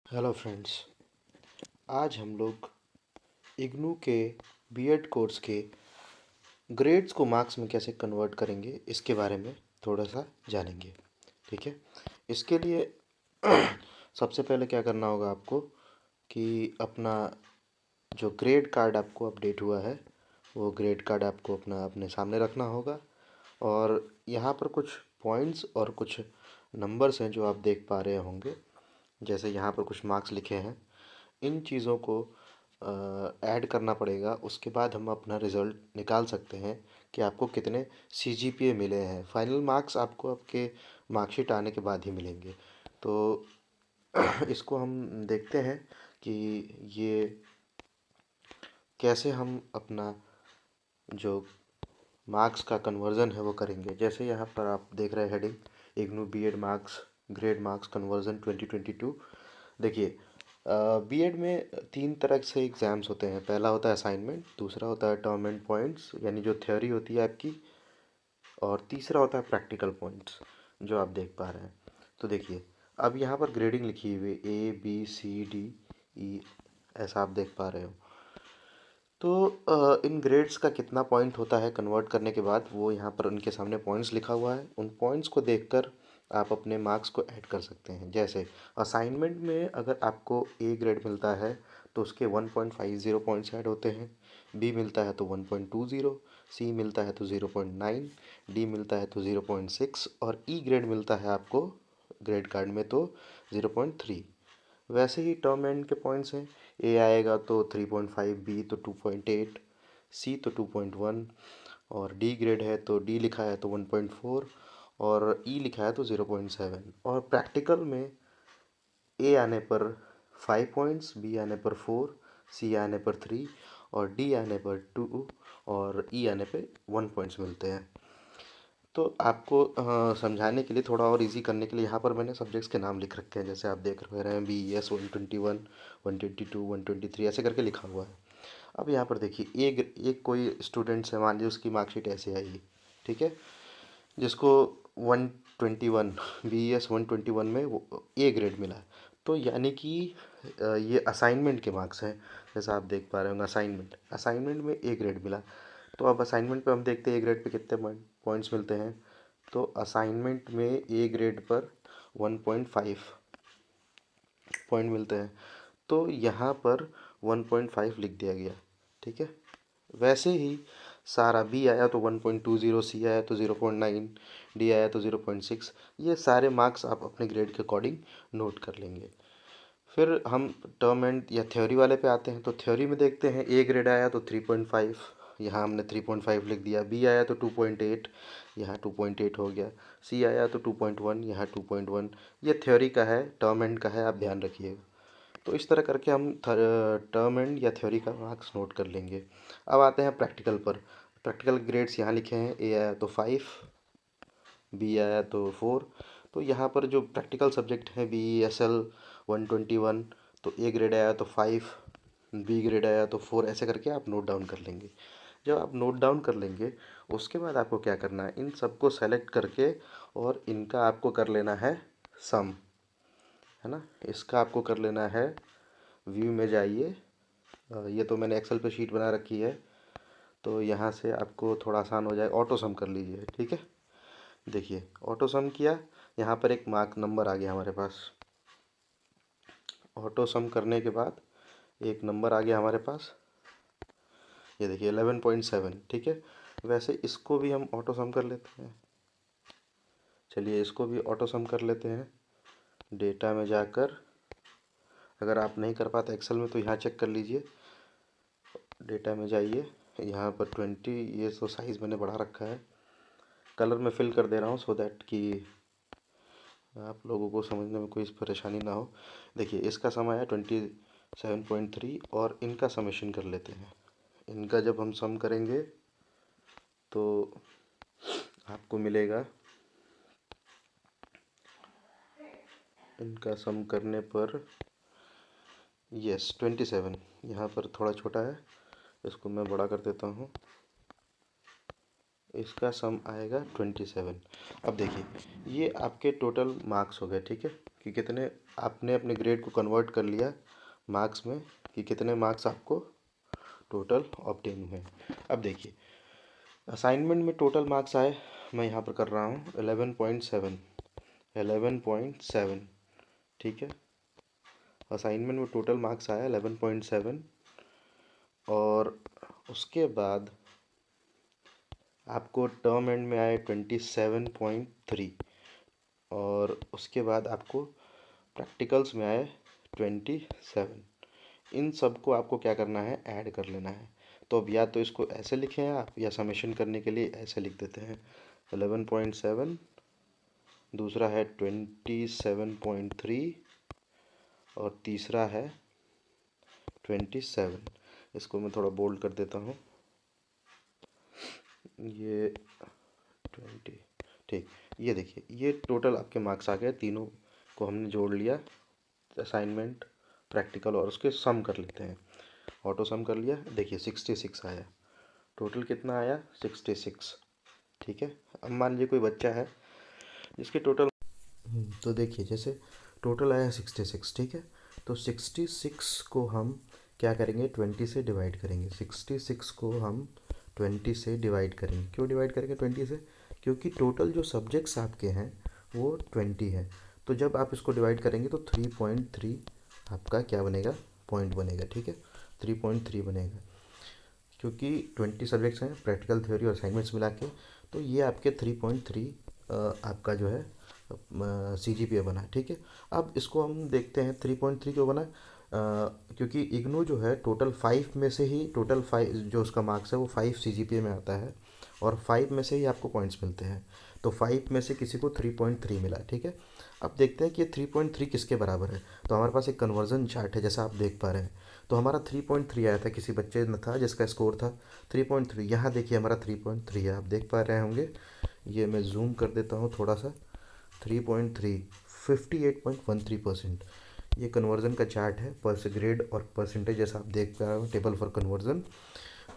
Hello friends. आज हम लोग इग्नू के बीएड कोर्स के ग्रेड्स को मार्क्स में कैसे कन्वर्ट करेंगे इसके बारे में थोड़ा सा जानेंगे। ठीक है। इसके लिए सबसे पहले क्या करना होगा आपको कि अपना जो ग्रेड कार्ड आपको अपडेट हुआ है वो ग्रेड कार्ड आपको अपना अपने सामने रखना होगा। और यहाँ पर कुछ पॉइंट्स और कुछ नंबर्स हैं जो आप देख पा रहे होंगे। जैसे यहाँ पर कुछ मार्क्स लिखे हैं, इन चीज़ों को ऐड करना पड़ेगा। उसके बाद हम अपना रिज़ल्ट निकाल सकते हैं कि आपको कितने सीजीपीए मिले हैं। फाइनल मार्क्स आपको आपके मार्कशीट आने के बाद ही मिलेंगे। तो इसको हम देखते हैं कि ये कैसे हम अपना जो मार्क्स का कन्वर्ज़न है वो करेंगे। जैसे यहाँ पर आप देख रहे हैं heading, IGNOU BEd marks grade marks conversion 2022। देखिए, बीएड में तीन तरह से एग्ज़ाम्स होते हैं। पहला होता है असाइनमेंट, दूसरा होता है टर्म एंड पॉइंट्स यानी जो थ्योरी होती है आपकी, और तीसरा होता है प्रैक्टिकल पॉइंट्स जो आप देख पा रहे हैं। तो देखिए, अब यहाँ पर ग्रेडिंग लिखी हुई है ABCDE, ऐसा आप देख पा रहे हो। तो इन ग्रेड्स का कितना पॉइंट होता है कन्वर्ट करने के बाद, वो यहाँ पर उनके सामने पॉइंट्स लिखा हुआ है। उन पॉइंट्स को देखकर आप अपने मार्क्स को ऐड कर सकते हैं। जैसे असाइनमेंट में अगर आपको ए ग्रेड मिलता है तो उसके 1.50 पॉइंट्स ऐड होते हैं। बी मिलता है तो 1.20, सी मिलता है तो 0.9, डी मिलता है तो 0.6 और ई ग्रेड मिलता है आपको ग्रेड कार्ड में तो 0.3। वैसे ही टर्म एंड के पॉइंट्स हैं। ए आएगा तो 3.5, बी तो 2.8, सी तो 2.1 और डी ग्रेड है तो डी लिखा है तो 1.4 और ई लिखा है तो 0.7। और प्रैक्टिकल में ए आने पर 5 पॉइंट्स, बी आने पर 4, सी आने पर 3 और डी आने पर 2 और ई आने पर 1 पॉइंट्स मिलते हैं। तो आपको समझाने के लिए, थोड़ा और इजी करने के लिए, यहाँ पर मैंने सब्जेक्ट्स के नाम लिख रखे हैं। जैसे आप देख रहे हैं BES 121, 122, 123 ऐसे करके लिखा हुआ है। अब यहाँ पर देखिए, एक कोई स्टूडेंट है, मान लीजिए उसकी मार्कशीट ऐसे आई, ठीक है, जिसको 121 BES 121 में वो ए ग्रेड मिला है। तो यानी कि ये असाइनमेंट के मार्क्स हैं। जैसा आप देख पा रहे होंगे, असाइनमेंट में ए ग्रेड मिला। तो अब असाइनमेंट पे हम देखते हैं ए ग्रेड पे कितने पॉइंट्स मिलते हैं। तो असाइनमेंट में ए ग्रेड पर 1.5 पॉइंट मिलते हैं। तो यहाँ पर 1.5 लिख दिया गया, ठीक है। वैसे ही सारा बी आया तो 1.20, सी आया तो 0.9, डी आया तो 0.6। ये सारे मार्क्स आप अपने ग्रेड के अकॉर्डिंग नोट कर लेंगे। फिर हम टर्म एंड या थ्योरी वाले पे आते हैं। तो थ्योरी में देखते हैं, ए ग्रेड आया तो 3.5, यहाँ हमने 3.5 लिख दिया। बी आया तो 2.8, यहाँ 2.8 हो गया। सी आया तो 2.1, यहाँ 2.1। ये थ्योरी का है, टर्म एंड का है, आप ध्यान रखिएगा। तो इस तरह करके हम टर्म एंड या थ्योरी का मार्क्स नोट कर लेंगे। अब आते हैं प्रैक्टिकल पर। प्रैक्टिकल ग्रेड्स यहाँ लिखे हैं, ए आया तो 5, बी आया तो 4। तो यहाँ पर जो प्रैक्टिकल सब्जेक्ट है BESL 121, तो ए ग्रेड आया तो 5, बी ग्रेड आया तो 4, ऐसे करके आप नोट डाउन कर लेंगे। जब आप नोट डाउन कर लेंगे, उसके बाद आपको क्या करना है, इन सबको सेलेक्ट करके और इनका आपको कर लेना है सम, है ना। इसका आपको कर लेना है, व्यू में जाइए। ये तो मैंने एक्सेल पे शीट बना रखी है, तो यहाँ से आपको थोड़ा आसान हो जाए। ऑटो सम कर लीजिए, ठीक है। देखिए, ऑटो सम किया, यहाँ पर एक मार्क नंबर आ गया हमारे पास। ऑटो सम करने के बाद एक नंबर आ गया हमारे पास, ये देखिए 11.7, ठीक है। वैसे इसको भी हम ऑटो सम कर लेते हैं। चलिए, इसको भी ऑटो सम कर लेते हैं। डेटा में जाकर, अगर आप नहीं कर पाते एक्सेल में तो यहाँ चेक कर लीजिए। डेटा में जाइए, यहाँ पर 20, ये तो साइज़ मैंने बढ़ा रखा है, कलर में फिल कर दे रहा हूँ सो दैट कि आप लोगों को समझने में कोई परेशानी ना हो। देखिए, इसका समय है 27.3 और इनका समेशन कर लेते हैं। इनका जब हम सम करेंगे तो आपको मिलेगा, इनका सम करने पर यस 27। यहाँ पर थोड़ा छोटा है, इसको मैं बड़ा कर देता हूँ। इसका सम आएगा 27। अब देखिए ये आपके टोटल मार्क्स हो गए, ठीक है, कि कितने आपने अपने ग्रेड को कन्वर्ट कर लिया मार्क्स में, कि कितने मार्क्स आपको टोटल ऑब्टेन हुए। अब देखिए असाइनमेंट में टोटल मार्क्स आए, मैं यहाँ पर कर रहा हूँ 11.7, ठीक है। असाइनमेंट में टोटल मार्क्स आया 11.7 और उसके बाद आपको टर्म एंड में आए 27.3 और उसके बाद आपको प्रैक्टिकल्स में आए 27। इन सब को आपको क्या करना है, ऐड कर लेना है। तो अब या तो इसको ऐसे लिखें आप, या समेशन करने के लिए ऐसे लिख देते हैं 11.7, दूसरा है 27.3 और तीसरा है 27। इसको मैं थोड़ा बोल्ड कर देता हूँ, ये 20, ठीक। ये देखिए ये टोटल आपके मार्क्स आ गए, तीनों को हमने जोड़ लिया, असाइनमेंट, प्रैक्टिकल और उसके सम कर लेते हैं। ऑटो सम कर लिया, देखिए 66 आया। टोटल कितना आया, 66, ठीक है। अब मान लीजिए कोई बच्चा है जिसके टोटल तो देखिए जैसे टोटल आया 66, ठीक है। तो 66 को हम क्या करेंगे, 20 से डिवाइड करेंगे। 66 को हम 20 से डिवाइड करेंगे। क्यों डिवाइड करेंगे 20 से, क्योंकि टोटल जो सब्जेक्ट्स आपके हैं वो 20 है। तो जब आप इसको डिवाइड करेंगे तो 3.3 आपका क्या बनेगा, पॉइंट बनेगा, ठीक है, 3.3 बनेगा। क्योंकि 20 सब्जेक्ट्स हैं, प्रैक्टिकल, थ्योरी और असाइनमेंट्स मिला के, तो ये आपके 3.3 आपका जो है CGPA बना है, ठीक है। अब इसको हम देखते हैं 3.3 क्यों बना है, क्योंकि इग्नू जो है टोटल 5 में से ही, टोटल 5 जो उसका मार्क्स है वो 5 CGPA में आता है और 5 में से ही आपको पॉइंट्स मिलते हैं। तो 5 में से किसी को 3.3 मिला, ठीक है। अब देखते हैं कि ये 3.3 किसके बराबर है। तो हमारे पास एक कन्वर्जन चार्ट है, जैसा आप देख पा रहे हैं। तो हमारा 3.3 आया था, किसी बच्चे ने था जिसका स्कोर था 3.3। यहाँ देखिए हमारा 3.3 है, आप देख पा रहे होंगे। ये मैं जूम कर देता हूँ थोड़ा सा। 3.3, 58.13%। ये कन्वर्जन का चार्ट है, ग्रेड और परसेंटेज, जैसा आप देख पा रहे हो, टेबल फॉर कन्वर्जन।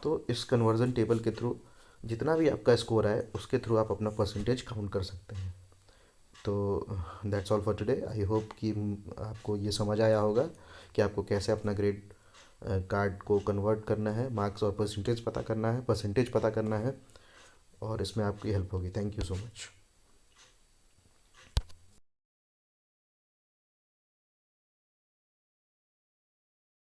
तो इस कन्वर्जन टेबल के थ्रू जितना भी आपका स्कोर आए उसके थ्रू आप अपना परसेंटेज काउंट कर सकते हैं। तो that's all for today. I hope कि आपको ये समझ आया होगा कि आपको कैसे अपना ग्रेड कार्ड को कन्वर्ट करना है, मार्क्स और परसेंटेज पता करना है, और इसमें आपकी हेल्प होगी। Thank you so much.